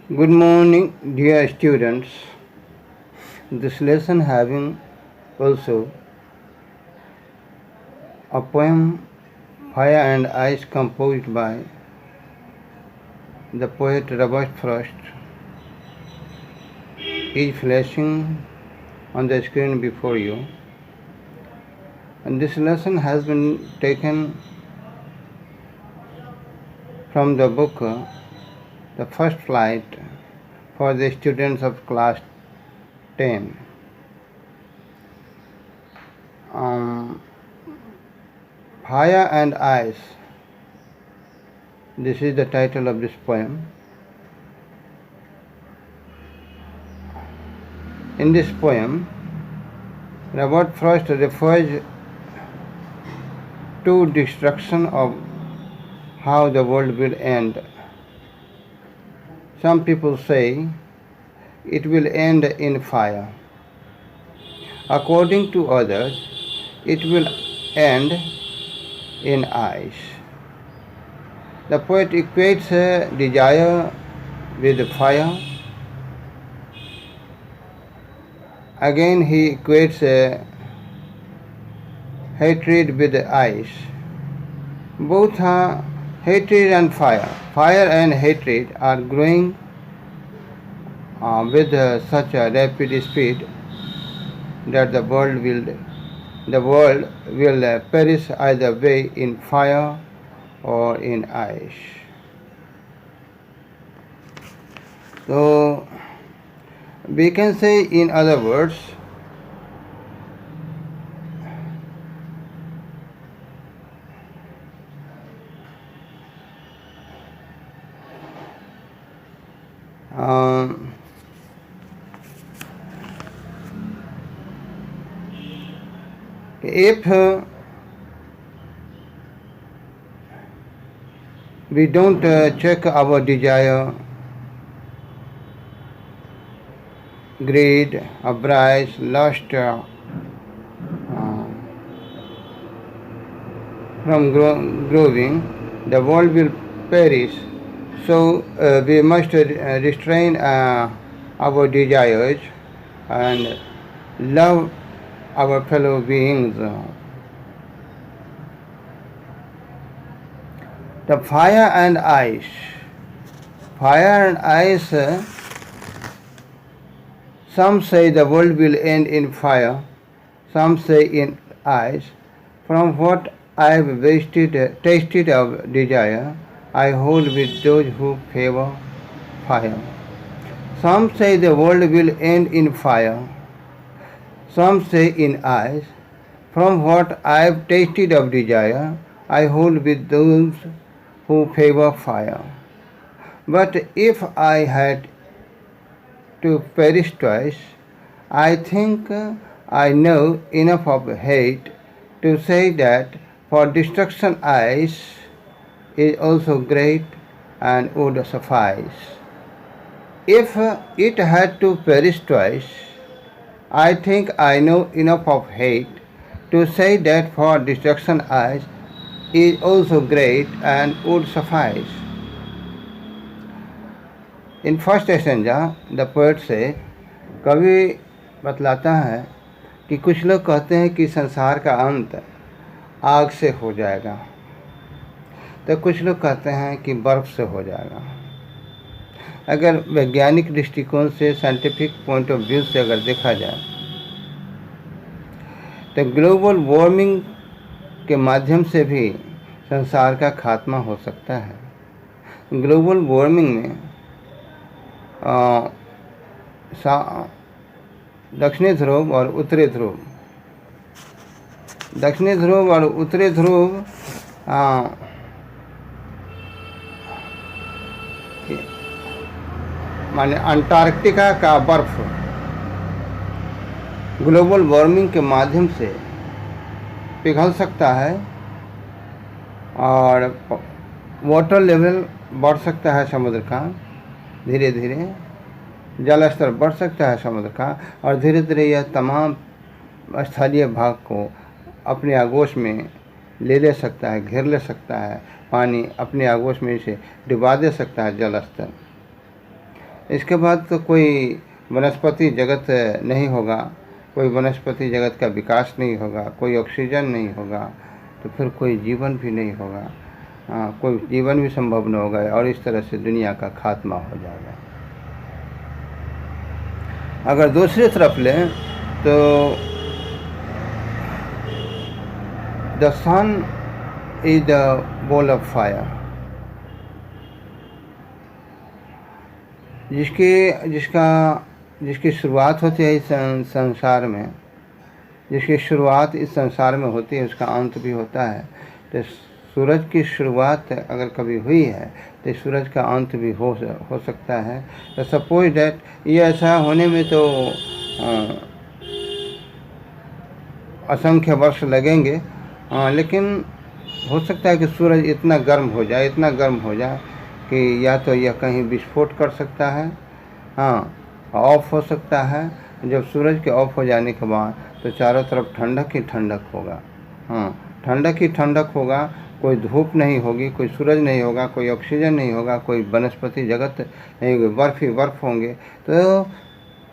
Good morning, dear students. This lesson having also a poem Fire and Ice composed by the poet Robert Frost is flashing on the screen before you. And this lesson has been taken from the book The First Flight for the students of class 10. Fire and Ice. This is the title of this poem. In this poem, Robert Frost refers to destruction of how the world will end. Some people say it will end in fire. According to others, it will end in ice. The poet equates desire with fire. Again, he equates hatred with ice. Both are hatred and fire. Fire and hatred are growing with such a rapid speed that the world will perish either way, in fire or in ice. So we can say, in other words, if we don't check our desire, greed, avarice, lust from growing, the world will perish. So we must restrain our desires and love our fellow beings. The fire and ice. Fire and ice, some say the world will end in fire, some say in ice. From what I have tasted of desire, I hold with those who favor fire. Some say the world will end in fire, some say in ice. From what I have tasted of desire, I hold with those who favor fire. But if I had to perish twice, I think I know enough of hate to say that for destruction ice is also great and would suffice. If it had to perish twice, I think I know enough of hate to say that for destruction ice is also great and would suffice. In first stanza, the poet say, कवि बतलाता है कि कुछ लोग कहते हैं कि संसार का अंत आग से हो जाएगा, तो कुछ लोग कहते हैं कि बर्फ़ से हो जाएगा। अगर वैज्ञानिक दृष्टिकोण से, साइंटिफिक पॉइंट ऑफ व्यू से अगर देखा जाए, तो ग्लोबल वार्मिंग के माध्यम से भी संसार का खात्मा हो सकता है। ग्लोबल वार्मिंग में दक्षिणी ध्रुव और उत्तरी ध्रुव, दक्षिणी ध्रुव और उत्तरी ध्रुव माने अंटार्कटिका का बर्फ ग्लोबल वार्मिंग के माध्यम से पिघल सकता है और वाटर लेवल बढ़ सकता है समुद्र का, धीरे धीरे जल स्तर बढ़ सकता है समुद्र का, और धीरे धीरे यह तमाम स्थलीय भाग को अपने आगोश में ले सकता है, घेर ले सकता है। पानी अपने आगोश में इसे डुबा दे सकता है जल स्तर। इसके बाद तो कोई वनस्पति जगत नहीं होगा, कोई वनस्पति जगत का विकास नहीं होगा, कोई ऑक्सीजन नहीं होगा, तो फिर कोई जीवन भी नहीं होगा। कोई जीवन भी संभव न होगा और इस तरह से दुनिया का खात्मा हो जाएगा। अगर दूसरी तरफ लें तो the sun is the ball of fire, जिसकी शुरुआत होती है इस संसार में, जिसकी शुरुआत इस संसार में होती है उसका अंत भी होता है। तो सूरज की शुरुआत अगर कभी हुई है तो सूरज का अंत भी हो सकता है। तो सपोज डैट ये ऐसा होने में तो असंख्य वर्ष लगेंगे, लेकिन हो सकता है कि सूरज इतना गर्म हो जाए कि या तो यह कहीं विस्फोट कर सकता है, ऑफ हो सकता है। जब सूरज के ऑफ हो जाने के बाद तो चारों तरफ ठंडक ही ठंडक होगा, ठंडक ही ठंडक होगा। कोई धूप नहीं होगी, कोई सूरज नहीं होगा, कोई ऑक्सीजन नहीं होगा, कोई वनस्पति जगत नहीं होगी, बर्फ़ ही बर्फ़ होंगे। तो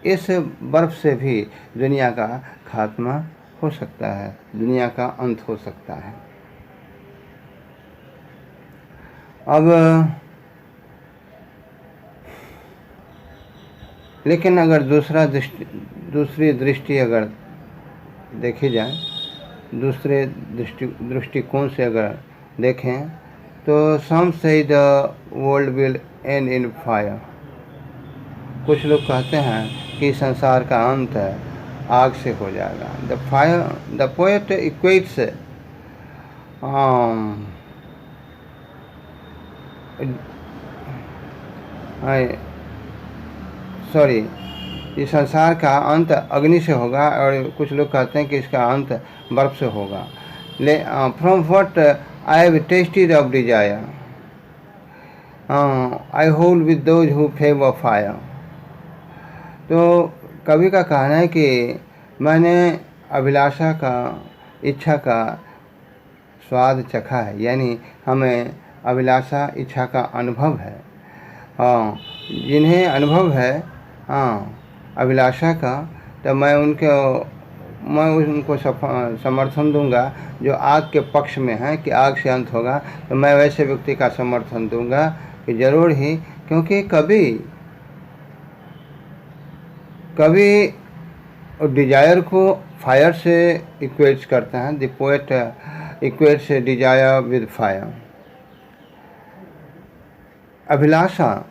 इस बर्फ़ से भी दुनिया का खात्मा हो सकता है, दुनिया का अंत हो सकता है। अब लेकिन अगर दूसरी दृष्टि अगर देखी जाए, दूसरे दृष्टिकोण से अगर देखें तो सम से the world will and in fire. कुछ लोग कहते हैं कि संसार का अंत आग से हो जाएगा। द पोएट इक्वेट्स इस संसार का अंत अग्नि से होगा, और कुछ लोग कहते हैं कि इसका अंत बर्फ से होगा। From what I have tested of desire I hold with those who favour fire. तो कवि का कहना है कि मैंने अभिलाषा का, इच्छा का स्वाद चखा है, यानी हमें अभिलाषा इच्छा का अनुभव है। जिन्हें अनुभव है अभिलाषा का, तो मैं उनको समर्थन दूंगा जो आग के पक्ष में है कि आग से अंत होगा। तो मैं वैसे व्यक्ति का समर्थन दूंगा कि ज़रूर ही, क्योंकि कभी डिजायर को फायर से इक्वेट्स करते हैं। The poet equates desire with fire. अभिलाषा,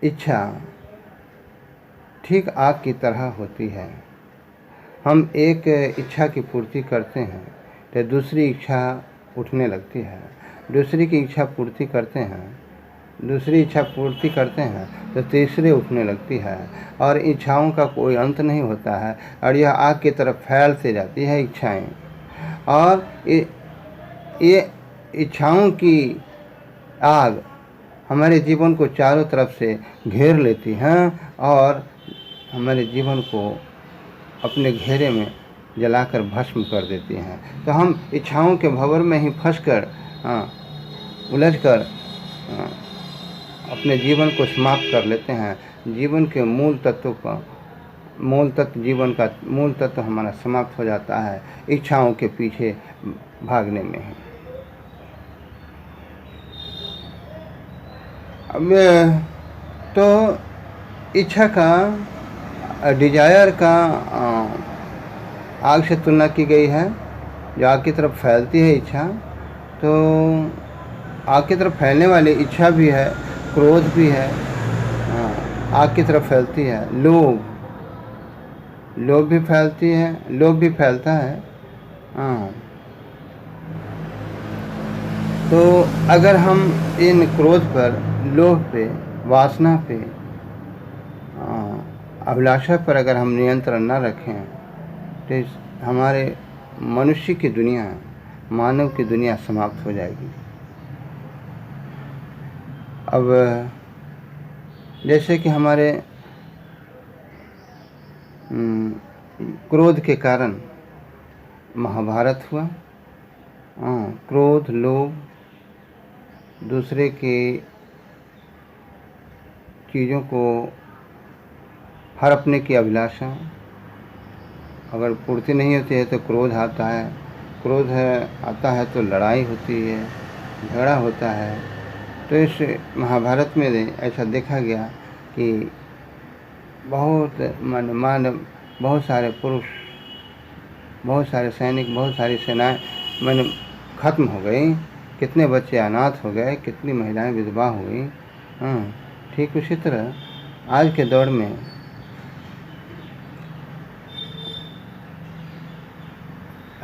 इच्छा ठीक आग की तरह होती है। हम एक इच्छा की पूर्ति करते हैं तो दूसरी इच्छा उठने लगती है, दूसरी की इच्छा पूर्ति करते हैं, दूसरी इच्छा पूर्ति करते हैं तो तीसरी उठने लगती है, और इच्छाओं का कोई अंत नहीं होता है, और यह आग की तरफ फैलती जाती है इच्छाएं, और ये इच्छाओं की आग हमारे जीवन को चारों तरफ से घेर लेती हैं और हमारे जीवन को अपने घेरे में जलाकर भस्म कर देती हैं। तो हम इच्छाओं के भंवर में ही फंसकर उलझकर अपने जीवन को समाप्त कर लेते हैं। जीवन के मूल तत्व हमारा समाप्त हो जाता है इच्छाओं के पीछे भागने में ही। अब तो इच्छा का, डिजायर का आग से तुलना की गई है, जो आग की तरफ फैलती है इच्छा। तो आग की तरफ फैलने वाली इच्छा भी है, क्रोध भी है, आग की तरफ फैलती है। लोभ भी फैलता है। तो अगर हम इन क्रोध पर, लोभ पे, वासना पे, अभिलाषा पर अगर हम नियंत्रण न रखें तो हमारे मनुष्य की दुनिया, मानव की दुनिया समाप्त हो जाएगी। अब जैसे कि हमारे क्रोध के कारण महाभारत हुआ। क्रोध, लोभ, दूसरे के चीज़ों को हड़पने की अभिलाषा, अगर पूर्ति नहीं होती है तो क्रोध आता है, क्रोध आता है तो लड़ाई होती है, झगड़ा होता है। तो इस महाभारत में ऐसा देखा गया कि बहुत बहुत सारे पुरुष, बहुत सारे सैनिक, बहुत सारी सेनाएं खत्म हो गई, कितने बच्चे अनाथ हो गए, कितनी महिलाएं विधवा हो गई। ठीक उसी तरह आज के दौर में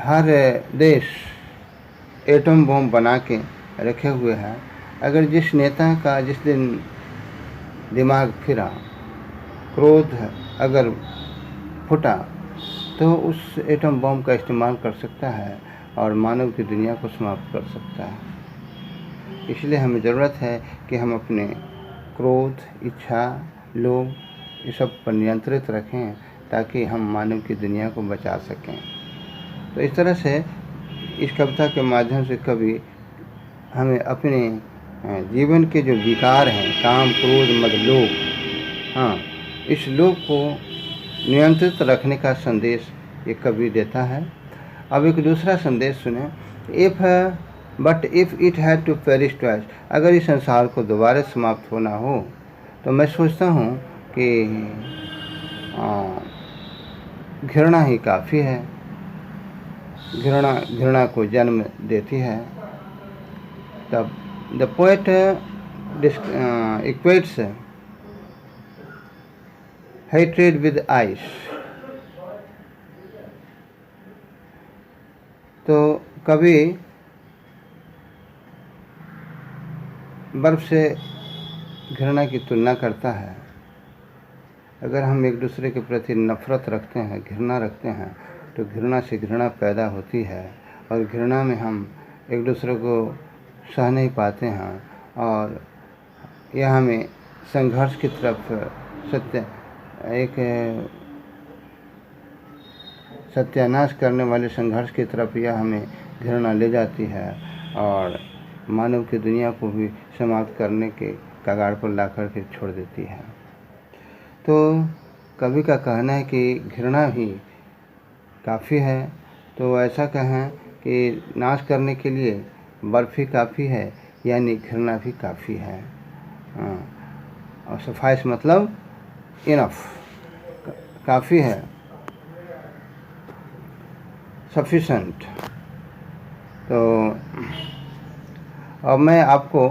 हर देश एटम बम बना के रखे हुए हैं। अगर जिस नेता का जिस दिन दिमाग फिरा, क्रोध अगर फूटा, तो उस एटम बम का इस्तेमाल कर सकता है और मानव की दुनिया को समाप्त कर सकता है। इसलिए हमें ज़रूरत है कि हम अपने क्रोध, इच्छा, लोभ, ये सब पर नियंत्रित रखें ताकि हम मानव की दुनिया को बचा सकें। तो इस तरह से इस कविता के माध्यम से कवि हमें अपने जीवन के जो विकार हैं, काम, क्रोध, मद, लोभ, इस लोभ को नियंत्रित रखने का संदेश ये कवि देता है। अब एक दूसरा संदेश सुने। But if it had to perish twice, अगर इस संसार को दोबारा समाप्त होना हो तो मैं सोचता हूँ कि घृणा ही काफ़ी है। घृणा को जन्म देती है। तब the poet equates hatred with ice. तो कभी बर्फ़ से घृणा की तुलना करता है। अगर हम एक दूसरे के प्रति नफ़रत रखते हैं, घृणा रखते हैं, तो घृणा से घृणा पैदा होती है और घृणा में हम एक दूसरे को सह नहीं पाते हैं और यह हमें संघर्ष की तरफ, सत्यानाश करने वाले संघर्ष की तरफ यह हमें घृणा ले जाती है और मानव की दुनिया को भी समाप्त करने के कगार पर ला कर के छोड़ देती है। तो कवि का कहना है कि घृणा ही काफ़ी है। तो ऐसा कहें कि नाश करने के लिए बर्फ़ ही काफ़ी है, यानी घृणा भी काफ़ी है। और सफाइस मतलब इनफ, काफ़ी है, सफिशेंट। तो अब मैं आपको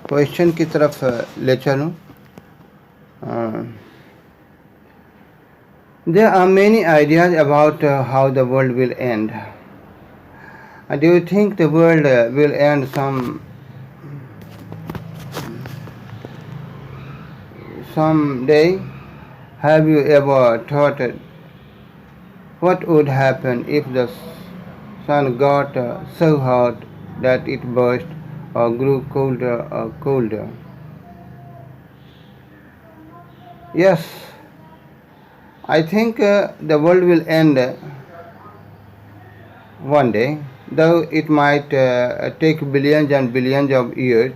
क्वेश्चन की तरफ ले चलूँ। There are many ideas about how the world will end. Do you think the world will end someday? Have you ever thought what would happen if the sun got so hot that it burst or grew colder or colder? Yes, I think the world will end one day, though it might take billions and billions of years.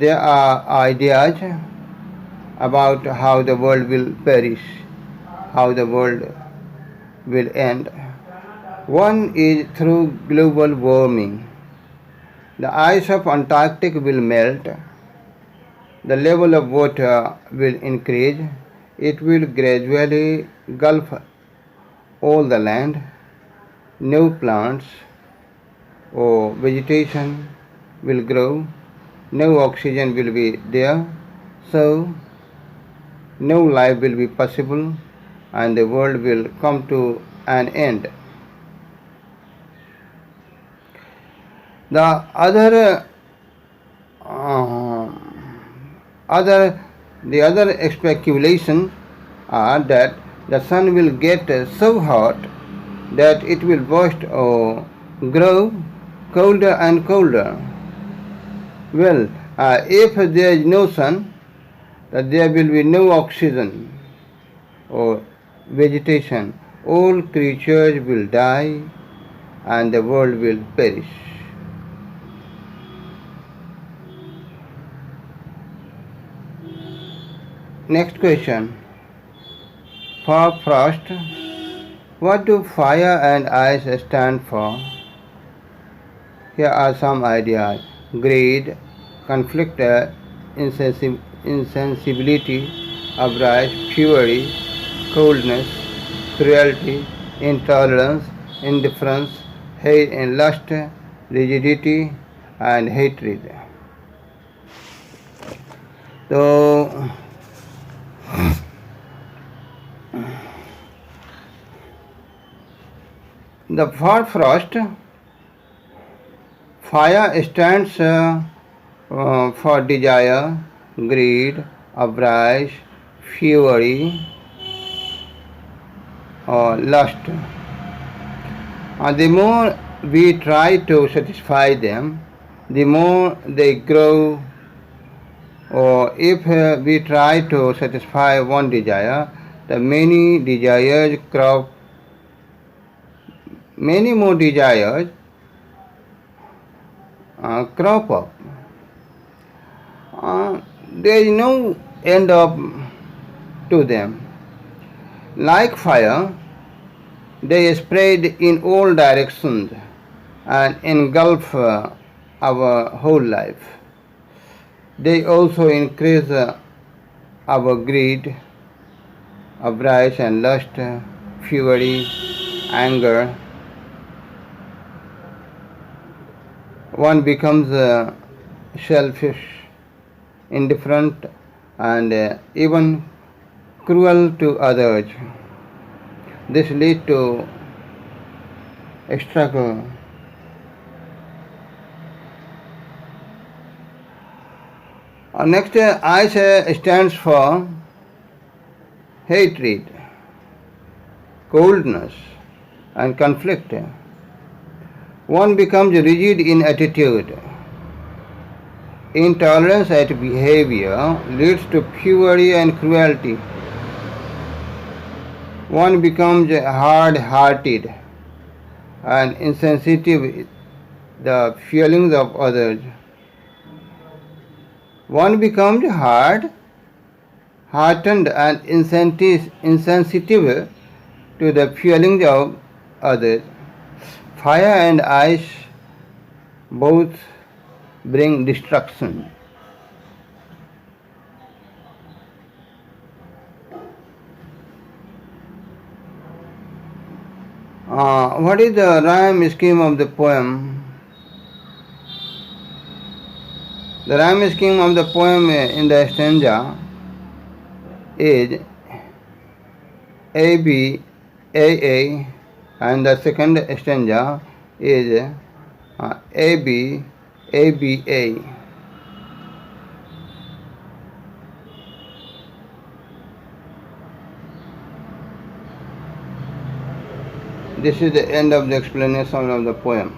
There are ideas about how the world will perish, how the world will end. One is through global warming. The ice of Antarctic will melt. The level of water will increase. It will gradually engulf all the land. New plants or vegetation will grow. No oxygen will be there. So no life will be possible and the world will come to an end. The other speculations are that the sun will get so hot that it will burst or grow colder and colder. Well, if there is no sun, there will be no oxygen or vegetation. All creatures will die and the world will perish. Next question. For Frost, what do fire and ice stand for? Here are some ideas. Greed, conflict, insensibility, avarice, fury, coldness, cruelty, intolerance, indifference, hate and lust, rigidity, and hatred. So, the for Frost, fire stands for desire, greed, avarice, fury, or lust. The more we try to satisfy them, the more they grow. Or if we try to satisfy one desire, the many desires crop, many more desires crop up. There is no end to them. Like fire, they spread in all directions and engulf our whole life. They also increase our greed, avarice and lust, fury, anger. One becomes selfish, indifferent, and even cruel to others. This leads to struggle. Next, ice stands for hatred, coldness, and conflict. One becomes rigid in attitude. Intolerance at behavior leads to fury and cruelty. One becomes hard-hearted and insensitive the feelings of others. One becomes hard-hearted and insensitive to the feelings of others. Fire and ice both bring destruction. What is the rhyme scheme of the poem? The rhyme scheme of the poem in the stanza is A B A, and the second stanza is A B A. This is the end of the explanation of the poem.